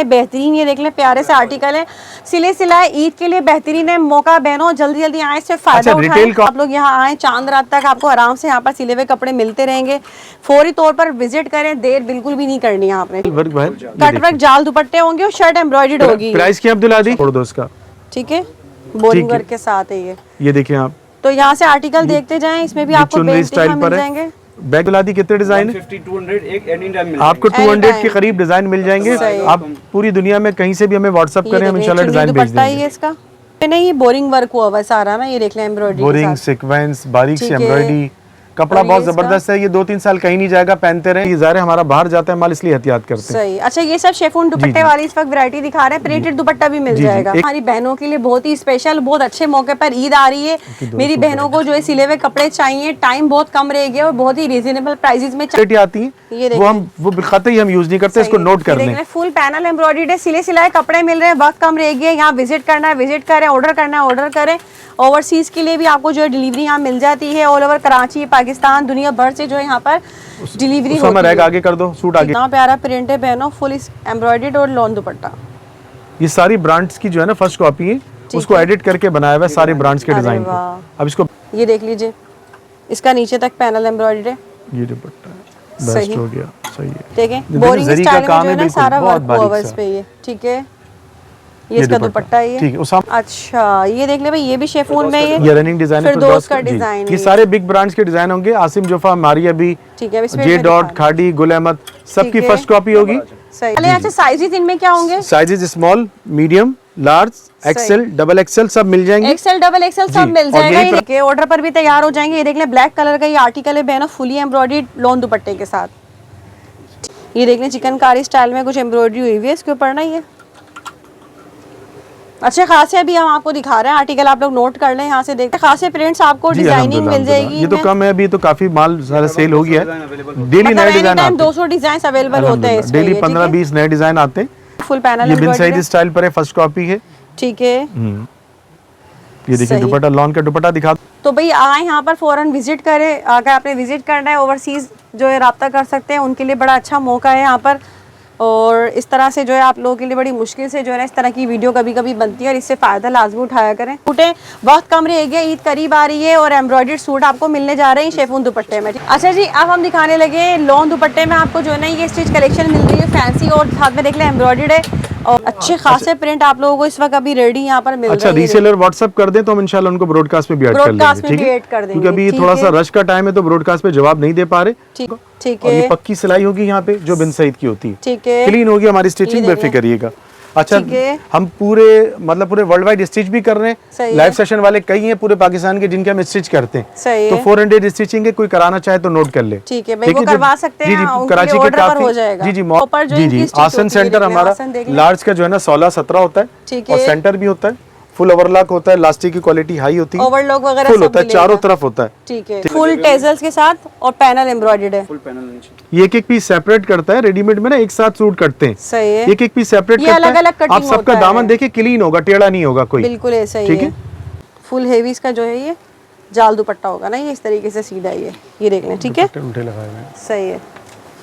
बेहतरीन, ये देख लें प्यारे से आर्टिकल है, सिले सिलाए, ईद के लिए बेहतरीन है। मौका बहनों जल्दी जल्दी आए, इससे फायदा उठाएं। आप लोग यहाँ आए, चांद रात तक आपको आराम से यहाँ पर सिले हुए कपड़े मिलते रहेंगे। फौरी तौर पर विजिट करें, देर बिल्कुल भी नहीं करनी है आपने। कट वर्क जाल दुपट्टे होंगे और शर्ट एम्ब्रॉयडर्ड होगी। प्राइस क्या अब्दुल आदी? ठीक है, बोरिंग वर्क के साथ है ये देखिए आप। तो यहाँ से आर्टिकल देखते जाएं, इसमें भी आपको बेहतरीन मिल जाएंगे। बैग दी कितने डिजाइन है? 150-200 आपको 200 के करीब डिजाइन मिल जाएंगे। आप पूरी दुनिया में कहीं से भी हमें व्हाट्सएप करें, हम इंशाल्लाह डिजाइन भेज देंगे। इसका नहीं बोरिंग वर्क हुआ हुआ सारा ना, ये देख लें एम्ब्रॉयडरी, बोरिंग सीक्वेंस, बारीक सी एम्ब्रॉयडरी, कपड़ा बहुत जबरदस्त है। ये 2-3 साल कहीं नहीं जाएगा, पहनते रहे। ये ज़ाहिर है हमारा बाहर जाता है माल, इसलिए एहतियात करते हैं। सही। अच्छा, ये सब शेफून दुपट्टे वाली इस वक्त वैरायटी दिखा रहे हैं, प्रिंटेड दुपट्टा भी मिल जाएगा हमारी बहनों के लिए। बहुत ही स्पेशल, बहुत अच्छे मौके पर ईद आ रही है, मेरी बहनों को जो है सिले हुए कपड़े चाहिए। टाइम बहुत कम रह गया और बहुत ही रीजनेबल प्राइसेस में आती है। वो बिल्कुल ही हम यूज नहीं करते, इसको नोट कर लें। फुल पैनल एम्ब्रॉयडर्ड है, सिले सिलाए कपड़े मिल रहे हैं, वक्त कम रह गया। यहाँ विजिट करना है, विजिट करें, ऑर्डर करना है, ऑर्डर करें। ओवरसीज के लिए भी आपको जो है डिलीवरी यहाँ मिल जाती है। ऑल ओवर कराची, पाकिस्तान, दुनिया भर से जो है यहाँ पर डिलीवरी होती है। आगे कर दो, सूट आगे। इतना प्यारा प्रिंट है बहनों, फुल एम्ब्रॉयडर्ड और लॉन दुपट्टा। ये सारी ब्रांड्स की जो है ना फर्स्ट कॉपी है, उसको एडिट करके बनाया हुआ है सारे ब्रांड्स के डिजाइन को। अब इसको ये देख लीजिए, इसका नीचे तक पैनल एम्ब्रॉयडर्ड है। ये दुपट्टा है, बेस्ट हो गया, सही है। ठीक है, बोरिंग स्टाइल में जो है ना सारा वर्क हुआ है इस पे। ये ठीक है, ये इसका दुपट्टा है। ठीक है। अच्छा, ये देख ले भाई, ये भी शेफून में ये रनिंग डिजाइन है, फिरदौस का डिजाइन है। ये सारे बिग ब्रांड्स के डिजाइन होंगे। आसिम जोफा, मारिया भी, ठीक है, जे डॉट, खाड़ी, गुल अहमद, सबकी फर्स्ट कॉपी होगी। सही। अच्छा, साइजेस इनमें क्या होंगे? Sizes small, medium, large, XL, double XL सब मिल जाएंगे। एक्सेल, डबल एक्सेल सब मिल जाएगा। ये देखिए, ऑर्डर पर भी तैयार हो जाएंगे। ये देख ले, ब्लैक कलर का ये आर्टिकल है बहनों, फुली एम्ब्रॉयडर्ड लॉन दुपट्टे के साथ। ये देख ले, चिकनकारी स्टाइल में कुछ एम्ब्रॉयडरी हुई हुई है इसके ऊपर ना। ये अच्छे खासे अभी हम आपको दिखा रहे हैं आर्टिकल, आप लोग नोट कर लें। यहाँ से देखते खासे प्रिंट्स आपको डिजाइनिंग मिल जाएगी। ये तो कम है, अभी तो काफी माल सारा सेल हो गया है। डेली नए डिजाइन आते हैं, 200 डिजाइन अवेलेबल होते हैं डेली 15-20 नए डिजाइन आते हैं। फुल पैनल ये बिन सईद स्टाइल पर है, फर्स्ट कॉपी है। ठीक है, ये देखिए दुपट्टा, लॉन का दुपट्टा दिखा। तो भाई आए यहाँ पर फौरन विजिट करें। अगर आपने विजिट करना है, ओवरसीज जो है राब्ता कर सकते हैं, उनके लिए बड़ा अच्छा मौका है यहाँ पर। और इस तरह से जो है आप लोगों के लिए बड़ी मुश्किल से जो है ना इस तरह की वीडियो कभी कभी बनती है, और इससे फ़ायदा लाजमी उठाया करें। सूटें वक्त कम रह गया, ईद करीब आ रही है और एम्ब्रॉयडर्ड सूट आपको मिलने जा रहे हैं शेफून दुपट्टे में। अच्छा जी, अब हम दिखाने लगे लॉन दुपट्टे में। आपको जो है ना ये स्टिच कलेक्शन मिल रही है फैंसी, और साथ में देख लें एम्ब्रॉयडर्ड है और अच्छे खासे प्रिंट आप लोगों को इस वक्त अभी रेडी यहाँ पर मिल रहे हैं। अच्छा, रीसेलर व्हाट्सएप कर दें तो हम इंशाल्लाह उनको ब्रॉडकास्ट पे भी ऐड कर लेंगे। ठीक है, क्योंकि अभी थोड़ा सा रश का टाइम है तो ब्रॉडकास्ट पे जवाब नहीं दे पा रहे। ठीक है, ये पक्की सिलाई होगी यहाँ पे जो बिन सईद की होती है। ठीक है, क्लीन होगी हमारी स्टिचिंग, बेफिक्र करिएगा। अच्छा, हम पूरे पूरे वर्ल्ड वाइड स्टिच भी कर रहे हैं। लाइव सेशन वाले कई हैं पूरे पाकिस्तान के जिनके हम स्टिच करते हैं। तो 400 स्टिचिंग है, कोई कराना चाहे तो नोट कर ले। ठीक है, वो करवा सकते हैं। जी, कराची के काफी जी आसन सेंटर हमारा लार्ज का जो है ना 16-17 होता है, और सेंटर भी होता है। फुल ओवरलॉक होता है, इलास्टिक की क्वालिटी हाई होती है, ओवरलॉक वगैरह फुल होता है, चारों तरफ होता है। ठीक है, फुल टेजल्स के साथ और पैनल एम्ब्रॉयडर्ड है। फुल पैनल नीचे। ये एक पीस सेपरेट करता है, रेडीमेड में ना एक साथ सूट करते हैं। सही है, एक पीस सेपरेट करता अलग अलग है। आप सबका दामन देखिए, क्लीन होगा, टेढ़ा नहीं होगा कोई। बिल्कुल ऐसा ही है। फुल हेवी इसका जो है ये जाल दुपट्टा होगा ना, ये इस तरीके से सीधा ये देख लें। ठीक है, सही है।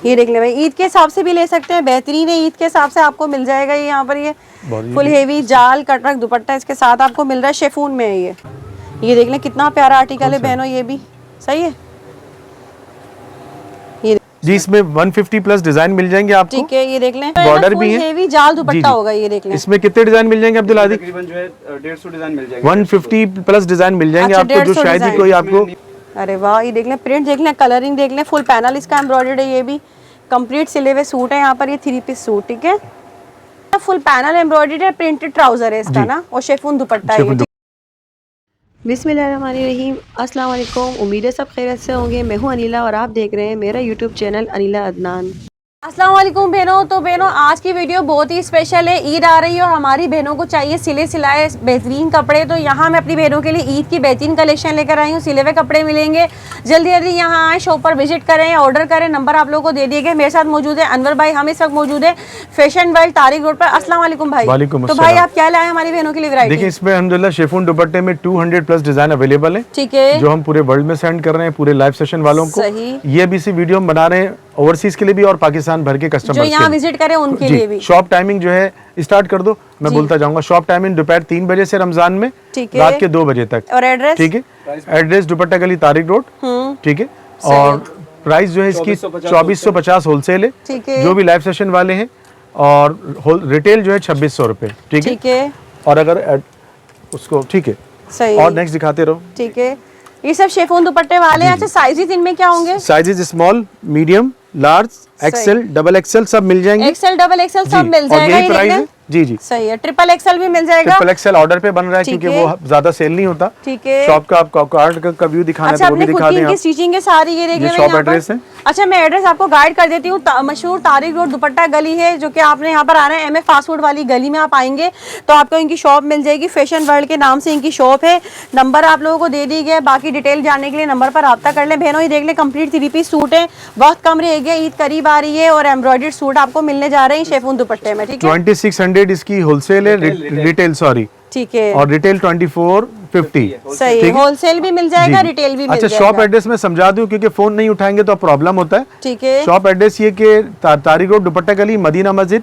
ये देख लें भाई, ईद के हिसाब से भी ले सकते हैं, बेहतरीन है। ईद के हिसाब से आपको मिल जाएगा ये यहाँ पर। ये फुल हेवी जाल कटवर्क दुपट्टा इसके साथ आपको मिल रहा है, शेफून में है ये देख लें कितना प्यारा आर्टिकल है बहनों, ये भी सही है। ये जी, इसमें 150 प्लस डिजाइन मिल जाएंगे आपको। ठीक है, ये देख लें, बॉर्डर भी है, हेवी जाल दुपट्टा होगा। ये देख लें, इसमें कितने डिजाइन मिल जाएंगे अब्दुल आदी? तकरीबन जो है 150 डिजाइन मिल जाएंगे। 150 प्लस डिजाइन मिल जाएंगे आपको, जो शायद ही कोई आपको। अरे वाह, ये देख लें, प्रिंट देख लें, कलरिंग देख लें, फुल पैनल इसका एम्ब्रॉयडर्ड है। ये भी कंप्लीट सिले हुए सूट है यहाँ पर, ये 3 पीस सूट। ठीक है, फुल पैनल एम्ब्रॉयडर्ड है, प्रिंटेड ट्राउजर है इसका ना, और शेफून दुपट्टा है। बिस्मिल्लाहिर्रहमानिर्रहीम, अस्सलाम वालेकुम। उम्मीद है सब खैरियत से होंगे। मैं हूँ अनिला और आप देख रहे हैं मेरा यूट्यूब चैनल अनिला अदनान। अस्सलाम वालेकुम बहनों। तो बहनों, आज की वीडियो बहुत ही स्पेशल है। ईद आ रही है और हमारी बहनों को चाहिए सिले सिलाए बेहतरीन कपड़े। तो यहाँ मैं अपनी बहनों के लिए ईद की बेहतरीन कलेक्शन लेकर आई हूँ। सिले हुए कपड़े मिलेंगे, जल्दी जल्दी यहाँ आए, शॉप पर विजिट करें, ऑर्डर करें। नंबर आप लोगों को दे दिए गए। मेरे साथ मौजूद है अनवर भाई, हम इस वक्त मौजूद है फैशन वर्ल्ड तारिक रोड पर। अस्सलाम वालेकुम भाई। तो भाई आप क्या लाए हमारी बहनों के लिए वैरायटी? देखिए, इसमें अल्हम्दुलिल्लाह शेफून दुपट्टे में 200 प्लस डिजाइन अवेलेबल है। ठीक है, जो हम पूरे वर्ल्ड में सेंड कर रहे हैं पूरे लाइव सेशन वालों को। ये भी वीडियो हम बना रहे हैं ओवरसीज के लिए भी और पाकिस्तान भर के कस्टमर जो यहाँ विजिट करें उनके लिए भी। शॉप टाइमिंग जो है स्टार्ट कर दो, मैं बोलता जाऊंगा। शॉप टाइमिंग दोपहर 3 बजे से रमजान में रात के 2 बजे तक। और एड्रेस? ठीक है, एड्रेस दुपट्टा गली तारिक रोड। ठीक है, और प्राइस जो है इसकी 2450 होलसेल है, जो भी लाइव सेशन वाले हैं, और रिटेल जो है 2600 रुपए। ठीक है, और अगर उसको ठीक है सही, और नेक्स्ट दिखाते रहो। ठीक है, ये सब शेफून दुपट्टे वाले हैं। अच्छा, साइजेस इनमें क्या होंगे? Sizes small, medium, large, XL, double XL सब मिल जाएंगे। एक्सेल, डबल एक्सेल सब मिल जाएगा। और यही प्राइस है। जी जी सही है। ट्रिपल एक्सेल भी मिल जाएगा। ट्रिपल एक्सेल ऑर्डर पे बन रहा है क्योंकि वो ज्यादा सेल नहीं होता। ठीक है, शॉप का आपको कार्ड का व्यू दिखाना है तो वो भी दिखा दें आप। स्टिचिंग के सारी ये देख लेंगे। शॉप एड्रेस है। अच्छा, मैं एड्रेस आपको गाइड कर देती हूँ। मशहूर तारिक रोड दुपट्टा गली है, जो कि आपने यहाँ पर आना है। एमए फास्ट फूड वाली गली में आप आएंगे तो आपको इनकी शॉप मिल जाएगी। फैशन वर्ल्ड के नाम से इनकी शॉप है। नंबर आप लोगों को दे दी गया, बाकी डिटेल जानने के लिए नंबर पर रब्ता कर लें। बहनों, ये देख लें, कंप्लीट 3 पीस सूट है। बहुत कम रह गया, ईद करीब आ रही है, और एम्ब्रॉयडर्ड सूट आपको मिलने जा रहे हैं शेफून दुपट्टे में। ठीक है, 2600 इसकी होलसेल है, रिटेल सॉरी। ठीक है, और रिटेल 2450। सही है। होलसेल भी मिल जाएगा, रिटेल भी मिल जाएगा। अच्छा, शॉप एड्रेस में समझा दूं क्योंकि फोन नहीं उठाएंगे तो प्रॉब्लम होता है। ठीक है, शॉप एड्रेस ये कि तारिक रोड दुपट्टा गली, मदीना मस्जिद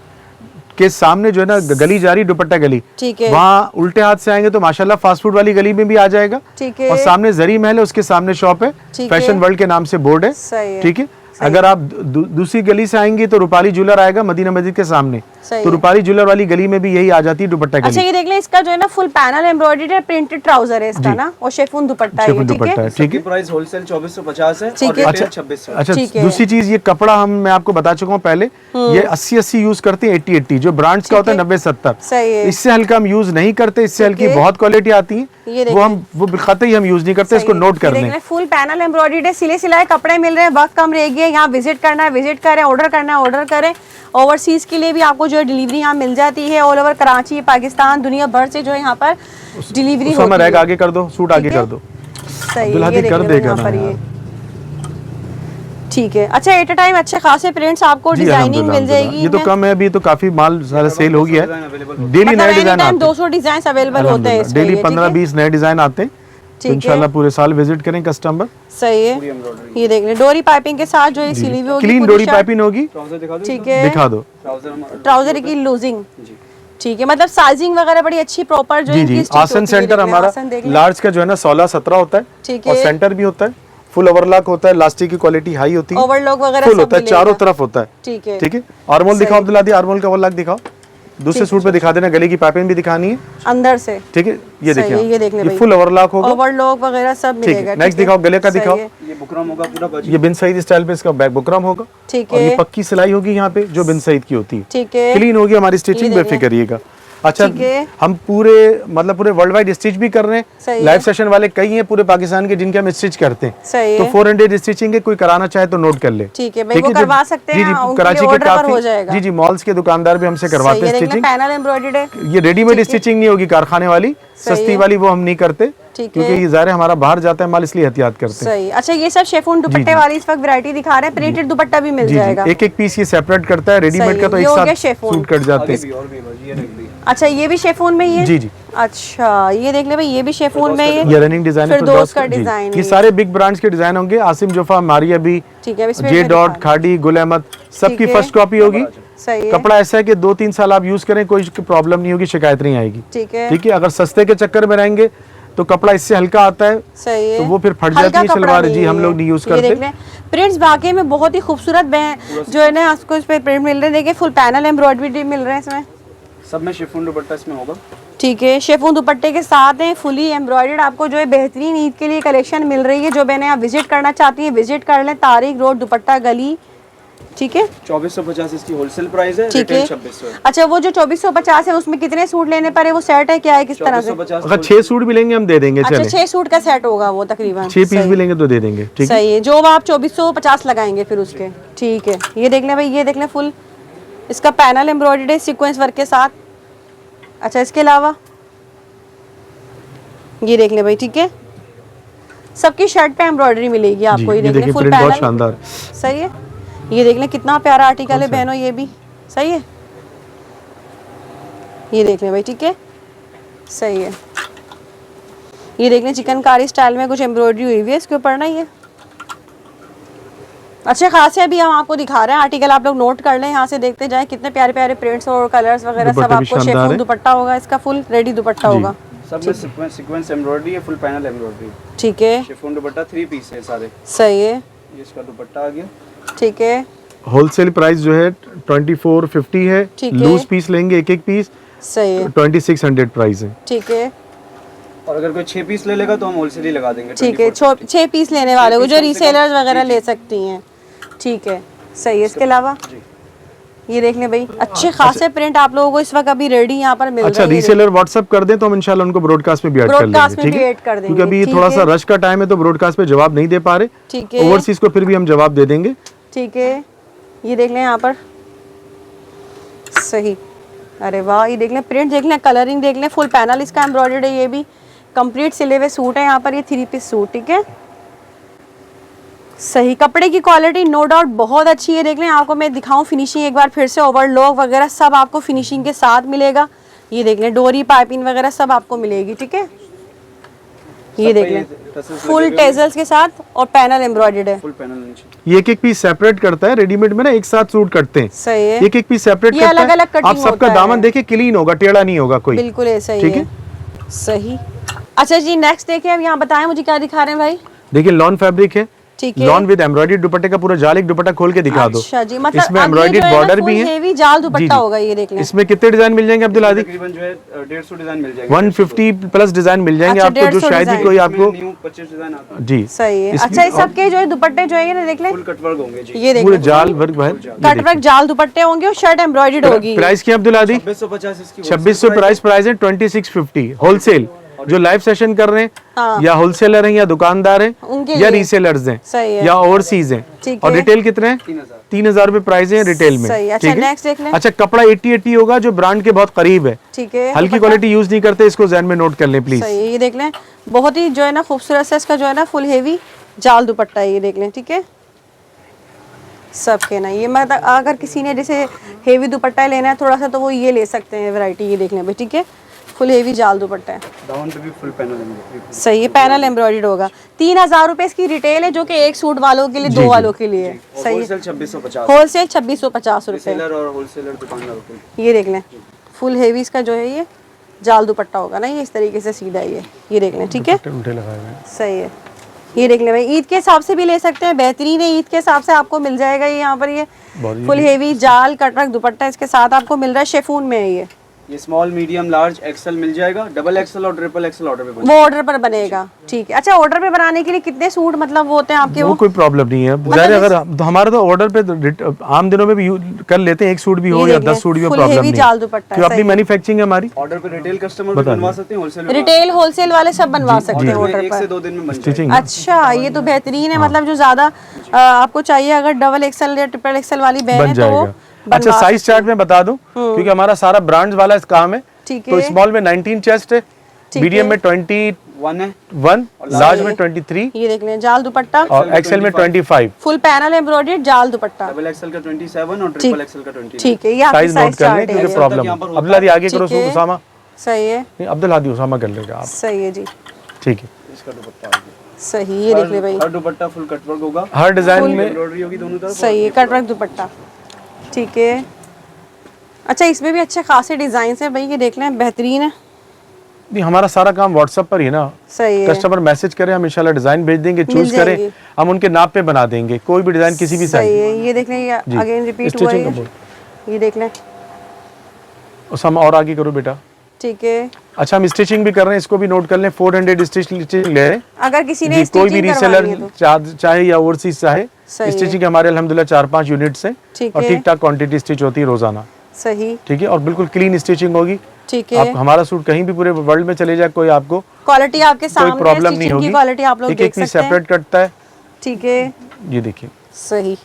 के सामने जो है ना गली जा रही दुपट्टा गली, ठीक है, वहाँ उल्टे हाथ से आएंगे तो माशाल्लाह फास्ट फूड वाली गली में भी आ जाएगा। ठीक है, और सामने जरी महल है, उसके सामने शॉप है, फैशन वर्ल्ड के नाम से बोर्ड है। सही है। ठीक है, अगर आप दूसरी गली से आएंगे तो रूपाली ज्वेलर आएगा मदीना मस्जिद के सामने, तो रूपाली ज्वेलर वाली गली में भी यही आ जाती है दुपट्टा गली। अच्छा, ये देख ले, इसका जो है ना फुल पैनल एम्ब्रॉयडरी है, प्रिंटेड ट्राउजर है इसका ना, और शेफून दुपट्टा है। ठीक है, प्राइस होलसेल 2450 है और ठीक है। रिटेल 2600। अच्छा, दूसरी चीज, ये कपड़ा मैं आपको बता चुका हूँ पहले, ये 80-80 यूज करते हैं, 80-80 जो ब्रांड्स का होता है 90-70। सही है। इससे हल्का हम यूज नहीं करते, इससे हल्की बहुत क्वालिटी आती है, वो कतई हम यूज नहीं करते, इसको नोट कर लें। फुल पैनल एम्ब्रॉयडरी है, सिले सिलाए कपड़े मिल रहे हैं, वक्त कम रह गया। यहाँ विजिट करना है, विजिट करें, ऑर्डर करना है, ऑर्डर करें। ओवरसीज के लिए भी आपको जो है डिलीवरी यहाँ मिल जाती है। ऑल ओवर कराची, पाकिस्तान, दुनिया भर से जो है यहाँ पर डिलीवरी होती है। आगे कर दो, सूट आगे कर दो। सही है, कर देगा ना ये। ठीक है। अच्छा, एट अ टाइम अच्छे खासे प्रिंट्स आपको डिजाइनिंग मिल जाएगी। ये तो कम है, अभी तो काफी माल सारा सेल हो गया है। डेली नए डिजाइन आते हैं, 200 डिजाइन अवेलेबल होते हैं। डेली 15-20 नए डिजाइन आते हैं। तो इंशाल्लाह पूरे साल विजिट करें कस्टमर। सही है, ये देख ले, डोरी पाइपिंग के साथ जो सिली हुई होगी, क्लीन डोरी पाइपिंग होगी। ठीक है, दिखा दो ट्राउजर की लूजिंग। ठीक है, मतलब साइजिंग वगैरह बड़ी अच्छी प्रॉपर जो है। आसन सेंटर हमारा लार्ज का जो है ना 16-17 होता है। ठीक है, और सेंटर भी होता है, फुल ओवरलॉक होता है, इलास्टिक की क्वालिटी हाई होती है, ओवरलॉक वगैरह फुल होता है, चारों तरफ होता है। ठीक है, ठीक है। आर्मोल दिखाओ अब्दुल्ला दी, आर्मोल का ओवरलॉक दिखाओ, दूसरे सूट पे दिखा देना। गले की पाइपिंग भी दिखानी है अंदर से। ठीक है, ये देखिए, ये देख ले, ये फुल ओवरलॉक होगा, ओवरलॉक वगैरह सब मिलेगा। नेक्स्ट दिखाओ, गले का दिखाओ। ये बुकरम होगा पूरा बाजू, ये बिन सईद स्टाइल पे इसका बैक बुकरम होगा। ठीक और है, ये पक्की सिलाई होगी यहाँ पे जो बिन सईद की होती है। ठीक है, क्लीन होगी हमारी स्टिचिंग, बेफिक्र रहिएगा। अच्छा, हम पूरे पूरे वर्ल्ड वाइड स्टिच भी कर रहे हैं। लाइव सेशन वाले कई हैं पूरे पाकिस्तान के जिनके हम स्टिच करते हैं। तो 400 स्टिचिंग है, कोई कराना चाहे तो नोट कर ले। ठीक है, वो करवा सकते हैं। जी, कराची के काफी जी मॉल्स के दुकानदार भी हमसे करवाते हैं स्टिचिंग। पैनल एम्ब्रॉयडर्ड है, ये रेडीमेड स्टिचिंग नहीं होगी, कारखाने वाली सस्ती वाली वो हम नहीं करते, क्योंकि ये ज़ाहिर हमारा बाहर जाता है माल, इसलिए एहतियात करते हैं। सही। अच्छा, ये सब शेफून दुपट्टे वाली इस वक्त वैरायटी दिखा रहे हैं, प्रिंटेड दुपट्टा भी मिल जाएगा। एक एक पीस ये सेपरेट करता है, रेडीमेड का तो एक साथ सूट कट जाते हैं। अच्छा, ये भी शेफून में ही है। जी जी। अच्छा, ये देख ले भाई, ये भी शेफून में ये रनिंग डिजाइन है, फिरदौस का डिजाइन। ये सारे बिग ब्रांड्स के डिजाइन होंगे, आसिम जोफा, मारिया भी, ठीक है, जे डॉट, खाड़ी, गुल अहमद, सबकी फर्स्ट कॉपी होगी। सही है। कपड़ा ऐसा है कि 2-3 साल आप यूज करें, कोई प्रॉब्लम नहीं होगी, शिकायत नहीं आएगी। ठीक है, ठीक है। अगर सस्ते के चक्कर में रहेंगे तो कपड़ा इससे हल्का आता है। सही है, तो वो फिर फट जाती है शलवार। जी, हम लोग नहीं यूज करते। प्रिंट्स वाकई में बहुत ही खूबसूरत जो है ना, आपको इस पे प्रिंट मिल रहे हैं। देखिए, फुल पैनल एम्ब्रॉयडरी मिल रहे हैं इसमें, सब में शिफॉन दुपट्टा इसमें होगा। ठीक है, शेफून दुपट्टे के साथ हैं, फुली एम्ब्रॉयडर्ड। आपको जो है बेहतरीन ईद के लिए कलेक्शन मिल रही है। जो बहनें आप विजिट करना चाहती हैं, विजिट कर लें, तारिक रोड दुपट्टा गली। ठीक है, 2450 इसकी होलसेल प्राइस है, ठीक है। रिटेल 2600। अच्छा, वो जो 2450 है उसमें कितने सूट लेने पर है, वो सेट है क्या है, किस तरह से? अगर 6 सूट भी लेंगे हम दे देंगे। अच्छा, 6 सूट का सेट होगा वो तकरीबन, 6 पीस भी लेंगे तो दे देंगे। ठीक है, सही है। जो आप 2450 लगाएंगे फिर उसके। ठीक है, ये देख लें भाई, ये देख लें, फुल इसका पैनल एम्ब्रॉयडर्ड है सीक्वेंस वर्क के साथ। अच्छा, इसके अलावा ये देख ले भाई, ठीक है, सबकी शर्ट पे एम्ब्रॉयडरी मिलेगी आपको। ये देख ले, फुल पैनल, शानदार, सही है। ये देख ले, कितना प्यारा आर्टिकल है बहनों, ये भी सही है। ये देख ले भाई, ठीक है, सही है। ये देख ले, चिकनकारी स्टाइल में कुछ एम्ब्रॉयडरी हुई हुई है इसके ऊपर ना। अच्छे खासे अभी हम आपको दिखा रहे हैं आर्टिकल, आप लोग नोट कर लें, यहाँ से देखते जाएं कितने प्यारे प्यारे प्रिंट्स और कलर्स वगैरह सब आपको शेफून दुपट्टा होगा, इसका फुल रेडी दुपट्टा होगा। सब में सीक्वेंस एम्ब्रॉयडरी है, फुल पैनल एम्ब्रॉयडरी। ठीक है, शिफॉन दुपट्टा 3 पीस है सारे। सही है, ये इसका दुपट्टा आ गया। ठीक है, होलसेल प्राइस जो है 2450 है, लूज पीस लेंगे एक एक पीस, सही है, 2600 प्राइस है। ठीक है, और अगर कोई 6 पीस ले लेगा तो हम होलसेल ही लगा देंगे। ठीक है, 6 पीस लेने वाले को जो रीसेलर्स वगैरह ले सकती हैं, ठीक है, सही है। इसके अलावा ये देख लें भाई, अच्छे खासे प्रिंट आप लोगों को इस वक्त अभी रेडी यहाँ पर मिल रहे हैं। अच्छा, रीसेलर व्हाट्सएप कर दें तो हम इंशाल्लाह उनको ब्रॉडकास्ट में भी ऐड कर लेंगे, ठीक है, क्योंकि अभी थोड़ा सा रश का टाइम है तो ब्रॉडकास्ट पे जवाब नहीं दे पा रहे, ठीक है, ओवरसीज को फिर भी हम जवाब दे देंगे। ठीक है, ये देख लें यहाँ पर, सही, अरे वाह, ये देख लें प्रिंट देख लें, कलरिंग देख लें, फुल पैनल इसका एम्ब्रॉयडर्ड है, ये भी कंप्लीट सिले हुए सूट है यहाँ पर, ये 3 पीस सूट, ठीक है, सही। कपड़े की क्वालिटी नो डाउट बहुत अच्छी है, देख लें, आपको मैं दिखाऊं फिनिशिंग एक बार फिर से, ओवरलॉक वगैरह सब आपको फिनिशिंग के साथ मिलेगा, ये देख लें, डोरी पाइपिंग वगैरह सब आपको मिलेगी, ठीक है, ये देख लें, फुल टेजल्स के साथ और पैनल एम्ब्रॉयडर्ड है, फुल पैनल नीचे। ये एक एक पीस सेपरेट करता है, रेडीमेड में ना एक साथ सूट करते हैं, सही है, एक एक पीस सेपरेट ये करता अलग अलग है, आप कटिंग सबका दामन देखिए क्लीन होगा, टेढ़ा नहीं होगा कोई, बिल्कुल ऐसा ही ठीक है, सही। अच्छा जी, नेक्स्ट देखिए, अब यहाँ बताएं मुझे क्या दिखा रहे हैं भाई। देखिए लॉन फैब्रिक है, ठीक है, लॉन विद एम्ब्रॉयडरी दुपट्टे का पूरा जाल, एक दुपट्टा खोल के दिखा दो। अच्छा जी, मतलब इसमें एम्ब्रॉयडरी बॉर्डर भी है, हेवी जाल दुपट्टा होगा, ये देख लें। इसमें कितने डिजाइन मिल जाएंगे अब्दुल आदिक? तकरीबन जो है 150 डिजाइन मिल जाएंगे, 150 प्लस डिजाइन मिल जाएंगे अच्छा, आपको, जो 150 शायद ही कोई आपको न्यू 25 डिजाइन आता है। जी सही है। अच्छा, इस सबके जो है दुपट्टे जो है ये देख लें, फुल कटवर्क होंगे जी। ये देख पूरे लें, जाल वर्क है, कटवर्क जाल दुपट्टे होंगे और शर्ट एम्ब्रॉयडर्ड होगी। प्राइस क्या अब्दुल आदिक? 2650 इसकी 2600 प्राइस है, 2650 होलसेल। जो लाइव सेशन कर रहे हैं या होलसेलर हैं या दुकानदार हैं या रीसेलर्स हैं या ओवरसीज हैं, और रिटेल कितने हैं? 3000 रुपए प्राइस है रिटेल में, अच्छा, नेक्स्ट देख लें। अच्छा, कपड़ा 80-80 होगा जो ब्रांड के बहुत करीब है, ठीक है, हल्की क्वालिटी यूज नहीं करते, इसको ध्यान में नोट कर लें प्लीज। सही, ये देख लें, बहुत ही जो है ना खूबसूरत सा इसका जो है ना फुल हेवी जाल दुपट्टा है, ये देख लें, ठीक है, सबके ना, ये मतलब अगर किसी ने जैसे हेवी दुपट्टा लेना है थोड़ा सा तो वो ये ले सकते हैं वैरायटी, ये देख लें भाई, ठीक है, फुल हेवी जाल दुपट्टा है, डाउन पे भी फुल पैनल एम्ब्रॉयडरी। सही है, पैनल एम्ब्रॉयडर्ड होगा। 3000 रुपए इसकी रिटेल है, जो कि एक सूट वालों के लिए, 2 वालों के लिए सही है। होलसेल 2650, होलसेल 2650 रुपए, रीसेलर और होलसेलर दुकानदारों के लिए। ये देख लें, फुल हेवी इसका जो है ये जाल दुपट्टा होगा ना, ये इस तरीके से सीधा ये देख लें, ठीक है, सही है। ये देख लें भाई, ईद के हिसाब से भी ले सकते हैं, बेहतरीन है, ईद के हिसाब से आपको मिल जाएगा ये यहाँ पर, ये फुल हेवी जाल कटवर्क दुपट्टा इसके साथ आपको मिल रहा है, शेफून में है ये स्मॉल मीडियम लार्ज एक्सेल मिल जाएगा, डबल एक्सेल और ट्रिपल एक्सेल ऑर्डर पे वो ऑर्डर पर बनेगा, ठीक है। अच्छा, ऑर्डर पे बनाने के लिए कितने सूट मतलब वो होते हैं आपके? वो कोई प्रॉब्लम नहीं है, ज़ाहिर अगर हमारा तो ऑर्डर पे आम दिनों में भी कर लेते हैं, एक सूट भी हो या 10 सूट भी हो, प्रॉब्लम नहीं है, क्योंकि अपनी मैन्युफैक्चरिंग है हमारी। ऑर्डर पे रिटेल कस्टमर भी बनवा सकते हैं, होलसेल रिटेल होलसेल वाले सब बनवा सकते हैं ऑर्डर एक पर, से 2 दिन में बन जाएगा। स्टिचिंग अच्छा, ये तो बेहतरीन है, मतलब जो ज्यादा आपको चाहिए, अगर डबल एक्सेल या ट्रिपल एक्सेल वाली बहन है तो वो अच्छा, साइज चार्ट में बता दूं, क्योंकि हमारा सारा ब्रांड्स वाला इस काम है, ठीक तो है, स्मॉल में 19 चेस्ट है, मीडियम में 21 1 है, लार्ज में 23, ये देख लें, जाल दुपट्टा और एक्सेल में 25। फुल पैनल एम्ब्रॉयडर्ड जाल दुपट्टा, डबल एक्सेल का 27 और ट्रिपल एक्सेल का 20। ठीक है, ये आपकी साइज नोट साइज कर लें, चार्ट क्योंकि है, प्रॉब्लम अब्दुल हादी आगे करो, उसामा सही है, नहीं, अब्दुल हादी उसामा कर लेगा आप, सही है जी, ठीक है। इसका दुपट्टा आ गया, सही, ये देख ले भाई, हर दुपट्टा फुल कटवर्क होगा, हर डिजाइन में एम्ब्रॉयडरी होगी दोनों तरफ, सही है, कटवर्क दुपट्टा, ठीक है। अच्छा, इसमें भी अच्छे खासे डिजाइन है भाई, ये देख लें, बेहतरीन है। नहीं, हमारा सारा काम व्हाट्सएप पर ही है ना, सही है, कस्टमर मैसेज करें, हम इंशाल्लाह डिजाइन भेज देंगे, चूज करें, हम उनके नाप पे बना देंगे, कोई भी डिजाइन किसी भी सही साइज। है, ये देख लें, ये अगेन रिपीट हुआ है, ये देख लें, उसामा और आगे करो बेटा, ठीक है। अच्छा, हम स्टिचिंग भी कर रहे हैं, इसको भी नोट कर लें, 400 स्टिचिंग ले रहे हैं, अगर किसी ने कोई भी रीसेलर तो चाहे या ओवरसीज चाहे, स्टिचिंग हमारे अल्हम्दुलिल्लाह 4-5 यूनिट्स हैं, और ठीक ठाक क्वांटिटी स्टिच होती है रोजाना, सही, ठीक है, और बिल्कुल क्लीन स्टिचिंग होगी, ठीक है। आप हमारा सूट कहीं भी पूरे वर्ल्ड में चले जाए, कोई आपको क्वालिटी आपके सामने, कोई प्रॉब्लम नहीं होगी, क्वालिटी आप लोग देख सकते हैं, सेपरेट कटता है, ठीक है, ये देखिए, सही,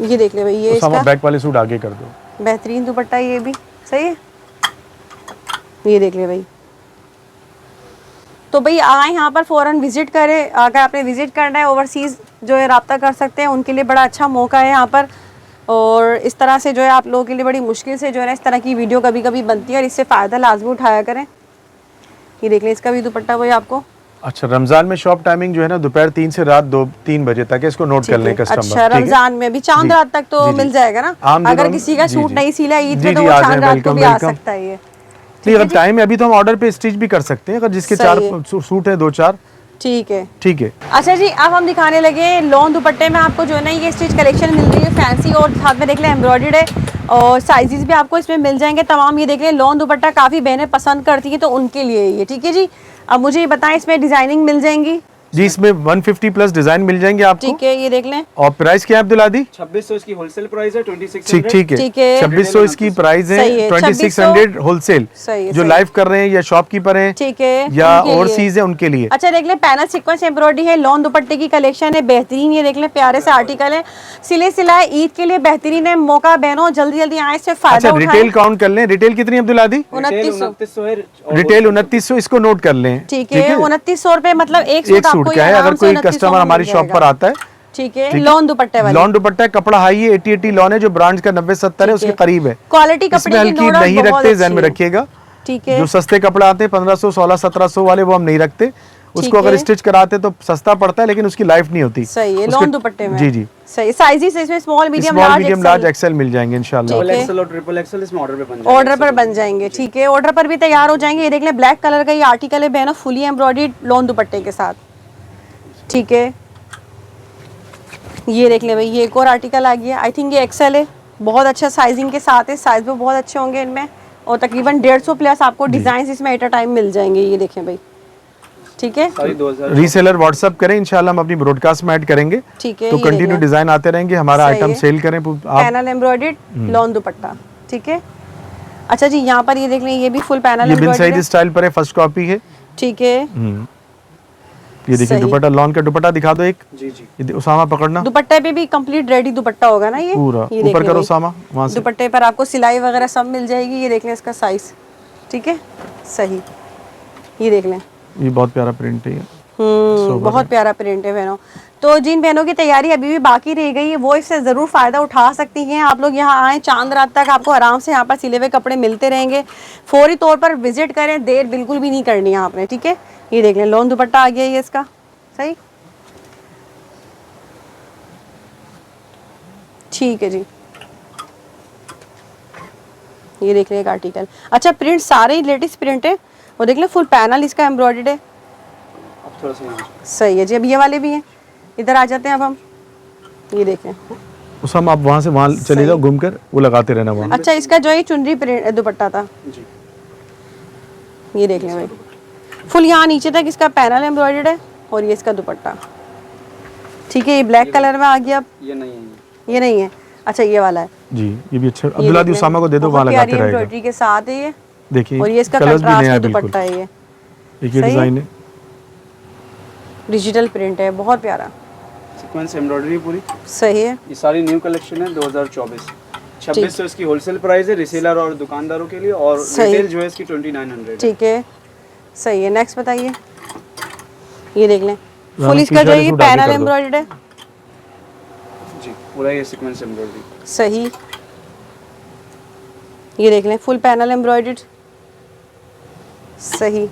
ये देख ले भाई, ये इसका इसका बैक वाले सूट आगे कर दो, बेहतरीन दुपट्टा, ये भी सही है, ये देख ले भाई। तो भाई आए यहाँ पर फ़ौरन विजिट करें, अगर आपने विजिट करना है ओवरसीज़ जो है रब्ता कर सकते हैं, उनके लिए बड़ा अच्छा मौका है यहाँ पर, और इस तरह से जो है आप लोगों के लिए बड़ी मुश्किल से जो है ना इस तरह की वीडियो कभी कभी बनती है, और इससे फ़ायदा लाजमी उठाया करें। ये देख लें, इसका भी दुपट्टा वही आपको अच्छा, रमजान में शॉप टाइमिंग जो है ना दोपहर 3 से रात 2-3 बजे तक है, इसको नोट कर लें कस्टमर। अच्छा, रमजान में भी चांद रात तक तो मिल जाएगा ना, अगर किसी का सूट नहीं सिला ईद पे तो वो चांद रात को भी आ सकता है ये। नहीं, अगर टाइम है अभी तो हम ऑर्डर पे स्टिच भी कर सकते हैं, अगर जिसके 4 सूट है 2-4। ठीक है, ठीक है। अच्छा जी, अब हम दिखाने लगे लॉन दुपट्टे में। आपको जो है ना ये स्टिच कलेक्शन मिल रही है फैंसी, और साथ में देख लें एम्ब्रॉयडर्ड है, और साइजेस भी आपको इसमें मिल जाएंगे तमाम। ये देख लें लॉन दुपट्टा काफ़ी बहनें पसंद करती हैं, तो उनके लिए ये ठीक है जी। अब मुझे ये बताएं, इसमें डिजाइनिंग मिल जाएंगी जी, इसमें 150 प्लस डिजाइन मिल जाएंगे आपको। ठीक है, ये देख लें। और प्राइस क्या है अब्दुल आदी? 2600 इसकी होलसेल प्राइस है, 2600। ठीक है, 2600 इसकी प्राइस है, 2600 होलसेल। जो लाइव कर रहे हैं या शॉपकीपर हैं, ठीक है, या ओवरसीज है उनके लिए। अच्छा देख लें, पैनल सीक्वेंस एम्ब्रॉयडरी है, लॉन दुपट्टे की कलेक्शन है बेहतरीन। ये देख लें प्यारे से आर्टिकल है, सिले सिलाए ईद के लिए बेहतरीन है। मौका बहनों जल्दी जल्दी आए, इससे फायदा उठाएं। रिटेल काउंट कर लें, रिटेल कितनी अब्दुल आदी? 2900 है, रिटेल 2900, इसको नोट कर लें। ठीक है, 2900 रुपए, मतलब एक सूट क्या है, अगर कोई कस्टमर हमारी शॉप पर आता है। ठीक है, लॉन दुपट्टे वाला, लॉन दुपट्टा है, कपड़ा हाई है, 80-80 लॉन है, जो ब्रांड्स का 90-70 है, उसके करीब है। क्वालिटी कपड़े की हल्की नहीं रखते, ध्यान में रखिएगा। ठीक है, जो सस्ते कपड़ा आते हैं 1500, 1600, 1700 वाले, वो हम नहीं रखते। उसको अगर स्टिच कराते तो सस्ता पड़ता है, लेकिन उसकी लाइफ नहीं होती। सही है, लॉन दुपट्टे में। जी जी, सही। साइजेस इसमें स्मॉल, मीडियम, लार्ज, एक्सेल मिल जाएंगे इंशाल्लाह। डबल एक्सेल और ट्रिपल एक्सेल इसमें ऑर्डर पर बन जाएंगे। ठीक है, ऑर्डर पर भी तैयार हो जाएंगे। ये देख लें ब्लैक कलर का ये आर्टिकल है बहनों, फुली एम्ब्रॉयडर्ड लॉन दुपट्टे के साथ। ठीक है, ये देख लें भाई, ये एक और आर्टिकल आ गया, आई थिंक ये एक्सेल है, बहुत अच्छा साइजिंग के साथ है, साइज भी बहुत अच्छे होंगे इनमें, और तकरीबन 150 प्लस आपको डिजाइन इसमें एट अ टाइम मिल जाएंगे। ये देखें भाई, ठीक है। रीसेलर व्हाट्सएप करें, इंशाल्लाह हम अपनी ब्रॉडकास्ट में ऐड करेंगे। ठीक है, तो कंटिन्यू डिजाइन आते रहेंगे, हमारा आइटम सेल करें। पैनल एम्ब्रॉयडर्ड लॉन दुपट्टा। ठीक है, अच्छा जी, यहाँ पर ये देख लें, ये भी फुल पैनल एम्ब्रॉयडर्ड स्टाइल पर है, फर्स्ट कॉपी है। ठीक है, ये देखिए दुपट्टा, लॉन का दुपट्टा दिखा दो एक। जी जी, उसामा पकड़ना। दुपट्टे पे भी कंप्लीट रेडी दुपट्टा होगा ना, ये पूरा ऊपर करो उसामा, वहां से दुपट्टे पर आपको सिलाई वगैरह सब मिल जाएगी। ये देख लें इसका साइज, ठीक है, सही। ये देख लें, ये बहुत प्यारा प्रिंट है। बहुत प्यारा प्रिंट है बहनों। तो जिन बहनों की तैयारी अभी भी बाकी रह गई है, वो इससे ज़रूर फ़ायदा उठा सकती हैं। आप लोग यहाँ आएँ, चांद रात तक आपको आराम से यहाँ पर सिले हुए कपड़े मिलते रहेंगे। फौरी तौर पर विजिट करें, देर बिल्कुल भी नहीं करनी है आपने। ठीक है, ये देख लें लॉन दुपट्टा आ गया ये इसका, सही। ठीक है जी, ये देख लें एक आर्टिकल। अच्छा, प्रिंट सारे ही लेटेस्ट प्रिंट है, और देख लें फुल पैनल इसका एम्ब्रॉयडर्ड है। सही है जी, अब ये वाले भी हैं, इधर आ जाते हैं अब हम। ये देखें उसामा, आप वहाँ से वहाँ चले जाओ घूमकर, वो लगाते रहना वहाँ। अच्छा, इसका जो है चुनरी प्रिंट दुपट्टा था जी। ये देख लें भाई, फुल यहाँ नीचे तक इसका पैनल एम्ब्रॉयडर्ड है, और ये इसका दुपट्टा। ठीक है, ये ब्लैक कलर में आ गया। अब ये नहीं है, ये नहीं है। अच्छा, ये वाला है जी, ये भी अच्छा। अब्दुल आदी उसामा को दे दो, वहाँ लगाते रहेगा। एम्ब्रॉयडरी के साथ है ये, देखिए, और ये इसका कंट्रास्ट में दुपट्टा है। ये एक डिजाइन है, डिजिटल प्रिंट है, बहुत प्यारा सीक्वेंस एम्ब्रॉयडरी पूरी। सही है, ये सारी न्यू कलेक्शन है 2024। 2600 इसकी होलसेल प्राइस है रिसेलर और दुकानदारों के लिए, और रिटेल जो है इसकी 2900। ठीक है, सही है। नेक्स्ट बताइए, ये देख लें फुल इसका जो है पैनल एम्ब्रॉयडर्ड है जी, पूरा ये सीक्वेंस एम्ब्रॉयडरी। सही, ये देख लें फुल पैनल एम्ब्रॉयडर्ड, सही।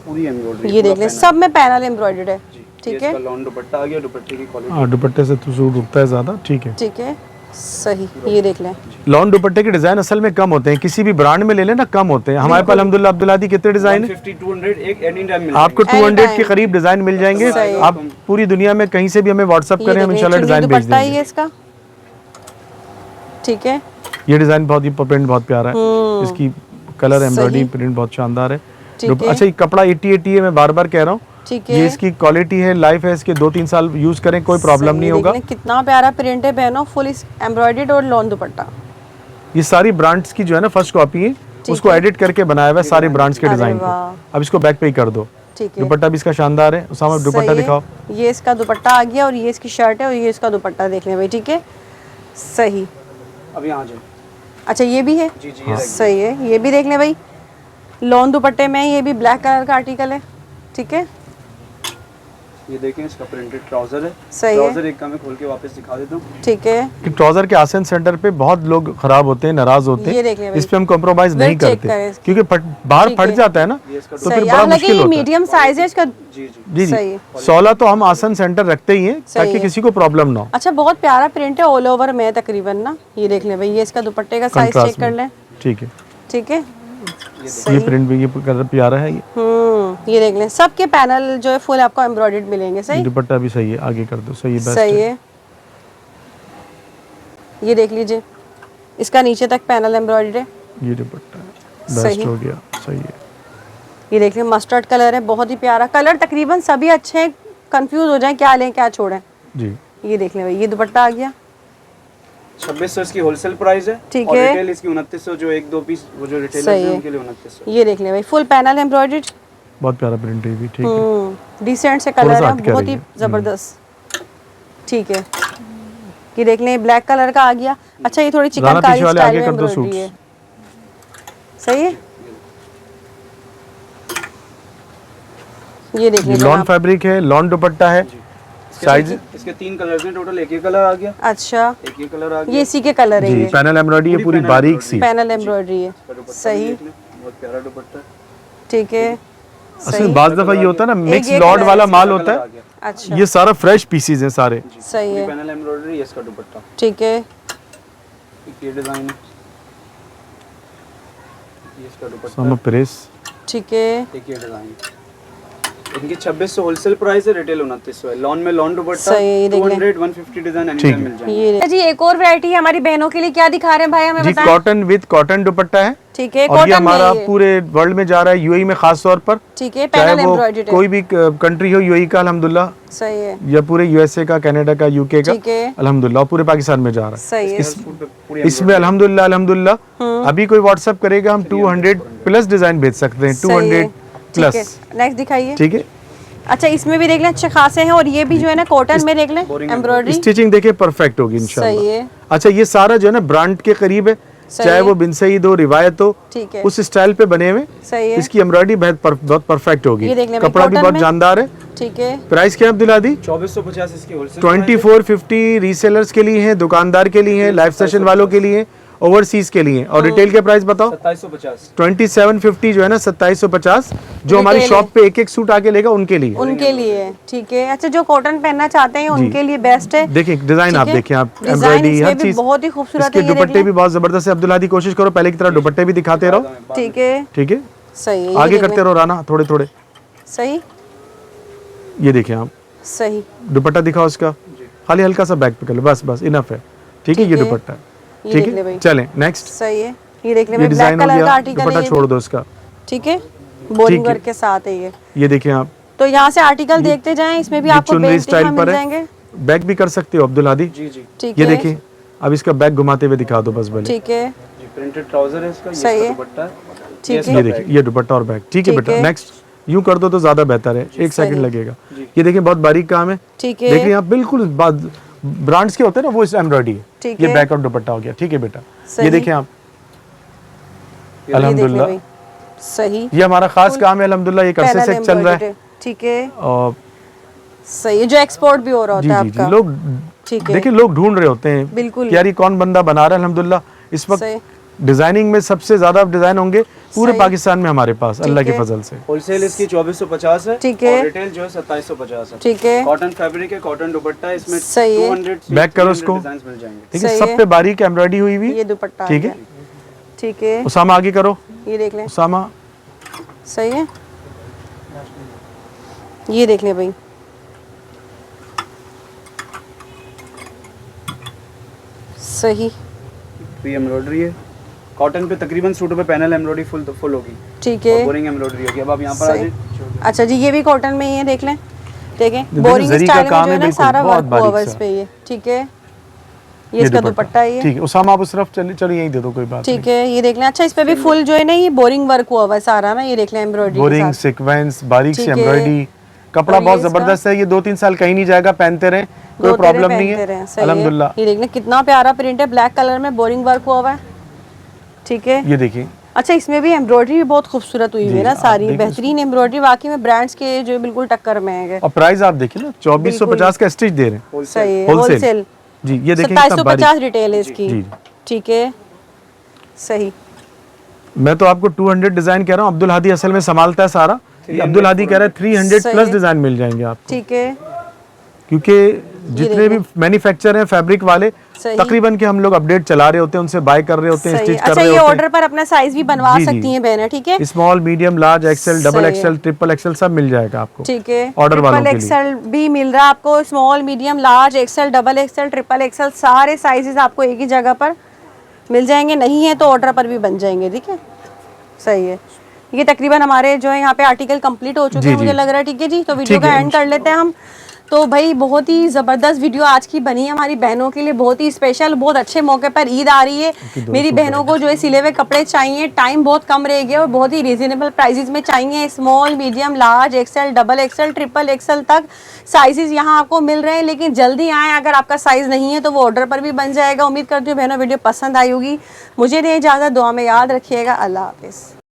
पूरी एम्ब्रॉयडरी, ये देख लें सब में पैनल एम्ब्रॉयडर्ड है। ठीक है, लॉन दुपट्टा आ गया, दुपट्टे की क्वालिटी। हाँ, दुपट्टे से तो सूट उठता है ज्यादा। ठीक है, ठीक है, सही। ये देख लें, लॉन दुपट्टे के डिजाइन असल में कम होते हैं, किसी भी ब्रांड में ले लेना कम होते हैं। हमारे पास अल्हम्दुलिल्लाह अब्दुल आदी कितने डिजाइन है? 150 200 एक एनी टाइम मिल आपको 200 के करीब डिजाइन मिल जाएंगे। आप पूरी दुनिया में कहीं से भी हमें व्हाट्सएप करें, हम इंशाल्लाह डिजाइन भेज दुपट्टा देंगे। है इसका, ठीक है। ये डिजाइन बहुत ही प्रिंट बहुत प्यारा है, इसकी कलर एम्ब्रॉयडरी प्रिंट बहुत शानदार है। अच्छा, ये कपड़ा 80-80 है, मैं बार बार कह रहा हूँ। ठीक है, ये इसकी क्वालिटी है, लाइफ है इसके, 2-3 साल यूज करें, कोई प्रॉब्लम नहीं होगा। कितना प्यारा प्रिंट है बहनों, फुल एम्ब्रॉयडर्ड और लॉन दुपट्टा। ये सारी ब्रांड्स की जो है ना फर्स्ट कॉपी है, उसको एडिट करके बनाया हुआ है सारे ब्रांड्स के डिजाइन को। अब इसको बैक पे ही कर दो। ठीक है, दुपट्टा भी इसका शानदार है। उसामा दुपट्टा दिखाओ। ये इसका दुपट्टा आ गया, और ये इसकी शर्ट है, और ये इसका दुपट्टा देख लें भाई। ठीक है, सही। अब यहाँ जाओ। अच्छा, ये भी है। जी जी, सही है, ये भी देख लें भाई, लॉन दुपट्टे में। ये भी ब्लैक कलर का आर्टिकल है। ठीक है, ये देखें इसका प्रिंटेड ट्राउजर है। सही है। ट्राउजर एक का मैं खोल के वापस दिखा देता हूँ। ठीक है। कि ट्राउजर के आसन सेंटर पे बहुत लोग खराब होते हैं, नाराज होते ये देखिए हैं, भाई। इस पे हम कॉम्प्रोमाइज नहीं चेक करते करें। क्योंकि बाहर ठीक फट है। जाता है ना, ये इसका तो फिर सही, बड़ा आप लगे मुश्किल ये होता है। मीडियम साइज है इसका। जी जी। जी सही जी है। 16 तो हम आसन सेंटर रखते ही हैं ताकि है। किसी को प्रॉब्लम ना हो। अच्छा बहुत प्यारा प्रिंट है ऑल ओवर में तकरीबन ना। ये देख लें भाई, ये इसका दुपट्टे का साइज चेक कंट्रास्ट कर में। लें। ठीक है, ठीक है। ये प्रिंट भी ये कलर प्यारा है। ये देख लें, सबके पैनल जो है फुल आपको एम्ब्रॉयडर्ड मिलेंगे। सही, दुपट्टा भी सही है, आगे कर दो, सही है, बेस्ट सही है। है। ये देख लीजिए, इसका नीचे तक पैनल एम्ब्रॉयडर्ड है। ये दुपट्टा सही। बेस्ट हो गया, सही है। ये देख लें, मस्टर्ड कलर है, बहुत ही प्यारा कलर। तकरीबन सभी अच्छे हैं, कंफ्यूज हो जाए क्या लें क्या छोड़ें। जी ये देख लें भाई, ये दुपट्टा आ गया। 2600 इसकी होलसेल प्राइस है। ठीक और है। रिटेल इसकी 2900, जो एक दो पीस वो जो रिटेलर सही है है। उनके लिए 2900। ये देख लें भाई, फुल पैनल एम्ब्रॉयडर्ड। बहुत प्यारा प्रिंट है भी, ठीक है। डिसेंट से थोड़ा कलर सा है, हट के बहुत ही रही है। जबरदस्त। ठीक है। ये देख लें, ब्लैक कलर का आ गया। अच्छा, ये थोड़ी राना चिकनकारी पीछे वाले स्टाइल आगे में कर दो एम्ब्रॉयडरी है। सही है। ये देख ये लें लॉन जनाब। फैब्रिक है, लॉन दुपट्टा है, साइज इसके 3 कलर्स हैं टोटल। एक ये कलर आ गया, अच्छा, एक ये कलर आ गया। ये इसी के कलर है। जी ये पैनल एम्ब्रॉयडरी है, पूरी पैनल बारीक एम्ब्रॉयडरी। सी। पैनल एम्ब्रॉयडरी है। इसका दुपट्टा सही। देख लें, बहुत प्यारा दुपट्टा है। ठीक है। असल सही। में बाज दफा ये होता है ना, मिक्स ये लॉट कलर वाला है, माल इसका होता कलर आ है, गया। अच्छा, ये सारा फ्रेश पीसीज हैं सारे। सही पूरी है। पैनल एम्ब्रॉयडरी है इसका दुपट्टा। ठीक है। एक ये डिजाइन है, ये इसका दुपट्टा समर प्रेस। ठीक है। एक ये डिजाइन। इनकी 2600 होलसेल प्राइस है, रिटेल 2900 है। लॉन में लॉन दुपट्टा सही है, ये देख लें। 200 150 डिजाइन एनी ठीक टाइम है। मिल जाएंगे। ये जी एक और वैरायटी है हमारी बहनों के लिए, क्या दिखा रहे हैं भाई हमें जी बताएं। कॉटन विद कॉटन दुपट्टा है। ठीक है, और ये कॉटन हमारा में ये। पूरे वर्ल्ड में जा रहा है, यूएई में खास तौर पर। ठीक है, चाहे पैनल वो एम्ब्रॉयडर्ड है। कोई भी कंट्री हो, यूएई का अल्हम्दुलिल्लाह, सही है। या पूरे यूएसए का, कनाडा का, यूके का, ठीक है। अल्हम्दुलिल्लाह, पूरे पाकिस्तान में जा रहा है। सही है। पूरी इसमें अल्हम्दुलिल्लाह अल्हम्दुलिल्लाह अभी कोई व्हाट्सएप करेगा, हम 200 प्लस डिजाइन भेज सकते हैं, सही है। 200 ठीक है, प्लस। नेक्स्ट दिखाइए। ठीक है, अच्छा, इसमें भी देख लें अच्छे खासे हैं, और ये भी जो है ना कॉटन में देख लें एम्ब्रॉयडरी। स्टिचिंग देखिए परफेक्ट होगी सही इंशाल्लाह। है। अच्छा, ये सारा जो है ना ब्रांड के करीब है, सही चाहे है। वो बिन सईद हो, रिवायत हो, ठीक है। उस स्टाइल पे बने हुए। सही है। इसकी एम्ब्रॉयडरी बहुत परफेक्ट होगी, ये देख लें भाई, कपड़ा भी कॉटन बहुत में। जानदार है। ठीक है। प्राइस क्या है अब्दुल हादी? 2450 इसकी होलसेल 2450 रीसेलर्स के लिए है, दुकानदार के लिए है, लाइव सेशन वालों के लिए, ओवरसीज के लिए। और रिटेल के प्राइस बताओ? 2750। 2750 जो है ना, 2750, जो हमारी Retail शॉप पे एक एक सूट आके लेगा उनके लिए। उनके लिए ठीक है। अच्छा, जो कॉटन पहनना चाहते हैं उनके लिए बेस्ट है। देखिए डिजाइन आप ठीक है। देखिए, आप डिजाइन एम्ब्रॉयडरी इसमें हर भी चीज बहुत ही खूबसूरत इसके है, ये देख दुपट्टे लें। भी बहुत जबरदस्त है। अब्दुल हादी कोशिश करो पहले की तरह दुपट्टे भी दिखाते रहो। ठीक है। ठीक है, सही है। ये आगे देख करते लें। रहो राना, थोड़े थोड़े। सही। ये देखिए आप, सही। दुपट्टा दिखाओ उसका, खाली हल्का सा बैक पे कर लो, बस बस इनफ है। ठीक है, ये है। दुपट्टा है। ये ठीक देख ले है, भाई। चलें नेक्स्ट। सही है। ये देख ले ये भाई, ब्लैक डिजाइन हो कलर का गया, आर्टिकल दुपट्टा है ये छोड़ भी। दो उसका। ठीक है, बोरिंग ठीक है। वर्क के साथ है ये। ये देखिए आप, तो यहाँ से आर्टिकल देखते जाएं, इसमें भी ये आपको चुनरी बेल्ट स्टाइल मिल पर है, जाएंगे। बैक भी कर सकते हो अब्दुल हादी। जी जी ठीक ये है। देखिए, अब इसका बैक घुमाते हुए दिखा दो बस भले। ठीक है। जी, प्रिंटेड ट्राउजर है इसका, ये सही इसका है। दुपट्टा है। ठीक ये है। देखिए, ये दुपट्टा और बैक। ठीक है ठीक बेटा, है। नेक्स्ट। यूं कर दो तो ज्यादा बेहतर है, एक सेकंड लगेगा। ये देखिए बहुत बारीक काम है। ठीक है। देखिए आप, बिल्कुल ब्रांड्स के होते हैं ना, वो इस एम्ब्रॉयडरी है। ठीक ये है। बैक और दुपट्टा हो गया। ठीक है बेटा, सही। ये देखिए आप, ये देख ले अल्हम्दुलिल्लाह भाई। सही। ये हमारा खास काम है अल्हम्दुलिल्लाह, ये करसे पैनल से चल रहा है। एम्ब्रॉयडरी। ठीक है। और सही है, जो एक्सपोर्ट भी हो रहा जी होता है जी जी, आपका। लोग ठीक है। देखिए लोग ढूंढ रहे होते हैं बिल्कुल। कि यार ये कौन बंदा बना रहा है। अल्हम्दुलिल्लाह इस वक्त सही। डिजाइनिंग में सबसे ज्यादा डिजाइन होंगे पूरे सही। पाकिस्तान में हमारे पास, अल्लाह की है। फजल से। होलसेल इसकी 2450 है। ठीक है। और रिटेल जो है 2750 है। ठीक है। कॉटन फैब्रिक है, कॉटन दुपट्टा है, इसमें सही है। 200 बैक करो 300 उसको। डिजाइन्स मिल जाएंगे। ठीक है, सही सब है। पे बारीक एम्ब्रॉयडरी हुई हुई। ये दुपट्टा आ ठीक है, गया। ठीक है। उसामा आगे करो। ये देख लें। उसामा, सही है। ये देख लें भाई। सही। ये एम्ब्रॉयडरी है, कॉटन पे तकरीबन सूटों पे पैनल एम्ब्रॉयडरी फुल होगी। ठीक और है। बोरिंग एम्ब्रॉयडरी होगी। अब आप यहाँ पर आ सही। जाइए। अच्छा जी, ये भी कॉटन में ही है, देख लें। देखें, देखिए, बोरिंग जरी का स्टाइल में काम जो है है ना बिल्कुल, सारा बहुत वर्क हुआ हुआ बारीक इस सा। पे। ये ठीक है, ये इसका दुपट्टा है ये। ठीक है, उसामा आप उस तरफ चलिए, चलो यही दे दो, कोई बात ठीक है, ये देख लें। अच्छा, इस पे भी फुल जो है ना, ये बोरिंग वर्क हुआ हुआ है सारा ना, ये देख लें एम्ब्रॉयडरी के बोरिंग साथ। सीक्वेंस, बारीक सी ठीक है। एम्ब्रॉयडरी, कपड़ा और ये बहुत इसका- जबरदस्त है। ये 2-3 साल कहीं नहीं जाएगा, पहनते रहे, कोई दो तेरे प्रॉब्लम नहीं पहनते रहे, है सही है। अल्हम्दुलिल्लाह। ये देख लें, कितना प्यारा प्रिंट है, ब्लैक कलर में बोरिंग वर्क हुआ हुआ है। ठीक है। ये देखिए, अच्छा, इसमें भी एम्ब्रॉयडरी भी बहुत खूबसूरत हुई हुई है ना, सारी बेहतरीन एम्ब्रॉयडरी, वाकई में ब्रांड्स के जो बिल्कुल टक्कर में है। और प्राइस आप देखिए ना 2450 का स्टिच दे रहे हैं। सही है, होलसेल जी। ये देखिए 2750 रिटेल है इसकी। ठीक है, सही। मैं तो आपको 200 डिजाइन कह रहा हूँ, अब्दुल हादी असल में संभालता है सारा। अब्दुल हादी कह रहा है 300 प्लस डिजाइन मिल जाएंगे आपको। ठीक है, क्योंकि जितने भी मैन्युफैक्चर हैं फैब्रिक वाले, तकरीबन के हम लोग अपडेट चला रहे होते हैं, उनसे बाय कर रहे होते हैं, स्टिच कर रहे होते हैं। ये ऑर्डर पर अपना साइज भी बनवा सकती हैं बहनें। ठीक है, small, medium, large, XL, double XL, triple XL सब मिल जाएगा आपको। ठीक है, ऑर्डर वालों के लिए एक्सेल भी मिल रहा है आपको, small, medium, large, XL, double XL, triple XL, सारे साइजेस आपको एक ही जगह पर मिल जाएंगे। नहीं है तो ऑर्डर पर भी बन जाएंगे। ठीक है, सही है। ये तकरीबन हमारे जो है यहाँ पे आर्टिकल कंप्लीट हो चुके हैं मुझे लग रहा है। ठीक है जी, तो वीडियो का एंड कर लेते हैं हम। तो भाई बहुत ही ज़बरदस्त वीडियो आज की बनी है हमारी बहनों के लिए, बहुत ही स्पेशल, बहुत अच्छे मौके पर ईद आ रही है। मेरी बहनों को जो है सिले हुए कपड़े चाहिए, टाइम बहुत कम रह गया और बहुत ही रीजनेबल प्राइसेस में चाहिए। Small, medium, large, XL, double XL, triple XL तक साइजेस यहाँ आपको मिल रहे हैं। लेकिन जल्दी आएँ, अगर आपका साइज़ नहीं है तो वो ऑर्डर पर भी बन जाएगा। उम्मीद करती हूँ बहनों वीडियो पसंद आई होगी। मुझे दें इजाज़त, दुआ में याद रखिएगा। अल्लाह हाफिज़।